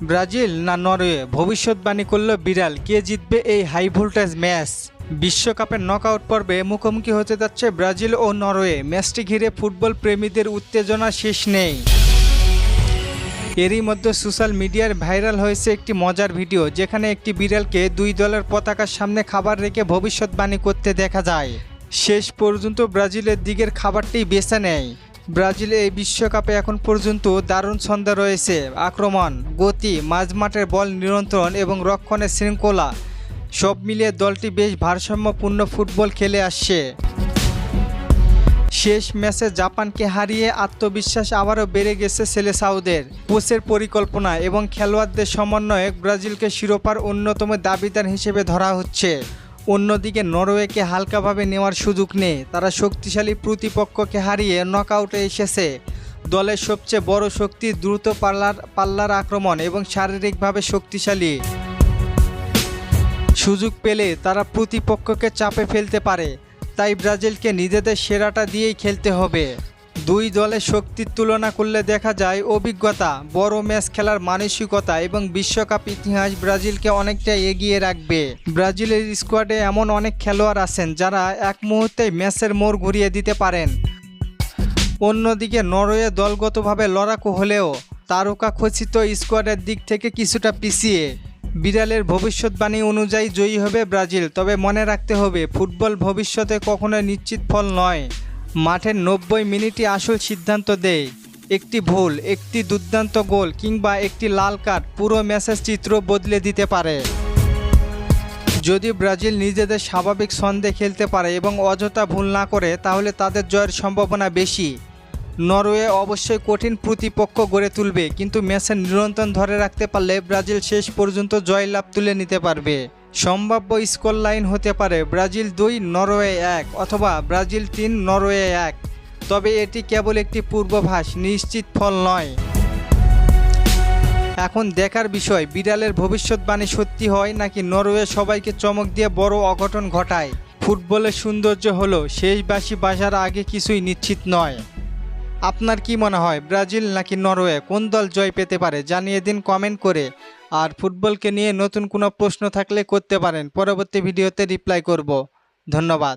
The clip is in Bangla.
ব্রাজিল না নরওয়ে, ভবিষ্যৎবাণী করল বিড়াল। কে জিতবে এই হাই ভোল্টেজ ম্যাচ? বিশ্বকাপের নকআউট পর্বে মুখোমুখি হতে যাচ্ছে ব্রাজিল ও নরওয়ে। ম্যাচটি ঘিরে ফুটবল প্রেমীদের উত্তেজনা শেষ নেই। এরই মধ্যে সোশ্যাল মিডিয়ায় ভাইরাল হয়েছে একটি মজার ভিডিও, যেখানে একটি বিড়ালকে দুই দলের পতাকার সামনে খাবার রেখে ভবিষ্যৎবাণী করতে দেখা যায়। শেষ পর্যন্ত ব্রাজিলের দিকের খাবারটি বেছে নেয়। ব্রাজিল এই বিশ্বকাপে এখন পর্যন্ত দারুণ ছন্দে রয়েছে। আক্রমণ, গতি, মাঝমাঠের বল নিয়ন্ত্রণ এবং রক্ষণের শৃঙ্খলা সব মিলিয়ে দলটি বেশ ভারসাম্যপূর্ণ ফুটবল খেলে আসছে। শেষ ম্যাচে জাপানকে হারিয়ে আত্মবিশ্বাস আবারও বেড়ে গেছে সেলেসাওদের। কোচের পরিকল্পনা এবং খেলোয়াড়দের সমন্বয়ে ব্রাজিলকে শিরোপার অন্যতম দাবিদার হিসেবে ধরা হচ্ছে। অন্যদিকে নরওয়েকে হালকাভাবে নেওয়ার সুযোগ নেই। তারা শক্তিশালী প্রতিপক্ষকে হারিয়ে নকআউটে এসেছে। দলের সবচেয়ে বড় শক্তি দ্রুত পাল্লার আক্রমণ এবং শারীরিকভাবে শক্তিশালী। সুযোগ পেলে তারা প্রতিপক্ষকে চাপে ফেলতে পারে। তাই ব্রাজিলকে নিজেদের সেরাটা দিয়েই খেলতে হবে। দুই দলের শক্তির তুলনা করলে দেখা যায় অভিজ্ঞতা, বড় ম্যাচ খেলার মানসিকতা এবং বিশ্বকাপ ইতিহাস ব্রাজিলকে অনেকটা এগিয়ে রাখবে। ব্রাজিলের স্কোয়াডে এমন অনেক খেলোয়াড় আছেন যারা এক মুহূর্তেই ম্যাচের মোড় ঘুরিয়ে দিতে পারেন। অন্যদিকে নরওয়ে দলগতভাবে লড়াকু হলেও তারকা খচিত স্কোয়াডের দিক থেকে কিছুটা পিছিয়ে। বিড়ালের ভবিষ্যৎবাণী অনুযায়ী জয়ী হবে ব্রাজিল। তবে মনে রাখতে হবে, ফুটবল ভবিষ্যতে কখনোই নিশ্চিত ফল নয়। মাঠের 90 মিনিটই আসল সিদ্ধান্ত দেয়। একটি ভুল, একটি দুর্দান্ত গোল কিংবা একটি লাল কার্ড পুরো ম্যাচের চিত্র বদলে দিতে পারে। যদি ব্রাজিল নিজেদের স্বাভাবিক ছন্দে খেলতে পারে এবং অযথা ভুল না করে, তাহলে তাদের জয়ের সম্ভাবনা বেশি। নরওয়ে অবশ্যই কঠিন প্রতিপক্ষ গড়ে তুলবে, কিন্তু ম্যাচের নিয়ন্ত্রণ ধরে রাখতে পারলে ব্রাজিল শেষ পর্যন্ত জয়লাভ তুলে নিতে পারবে। সম্ভাব্য স্কোর লাইন হতে পারে ব্রাজিল 2 নরওয়ে 1 অথবা ব্রাজিল 3 নরওয়ে 1। তবে এটি কেবল একটি পূর্বাভাস, নিশ্চিত ফল নয়। এখন দেখার বিষয়, বিড়ালের ভবিষ্যৎবাণী সত্যি হয় নাকি নরওয়ে সবাইকে চমক দিয়ে বড় অঘটন ঘটায়। ফুটবলের সৌন্দর্য হলো শেষ বাঁশি বাজার আগে কিছুই নিশ্চিত নয়। আপনার কি মনে হয়, ব্রাজিল নাকি নরওয়ে, কোন দল জয় পেতে পারে? জানিয়ে দিন কমেন্ট করে। আর ফুটবলকে নিয়ে নতুন কোনো প্রশ্ন থাকলে করতে পারেন, পরবর্তী ভিডিওতে রিপ্লাই করব। ধন্যবাদ।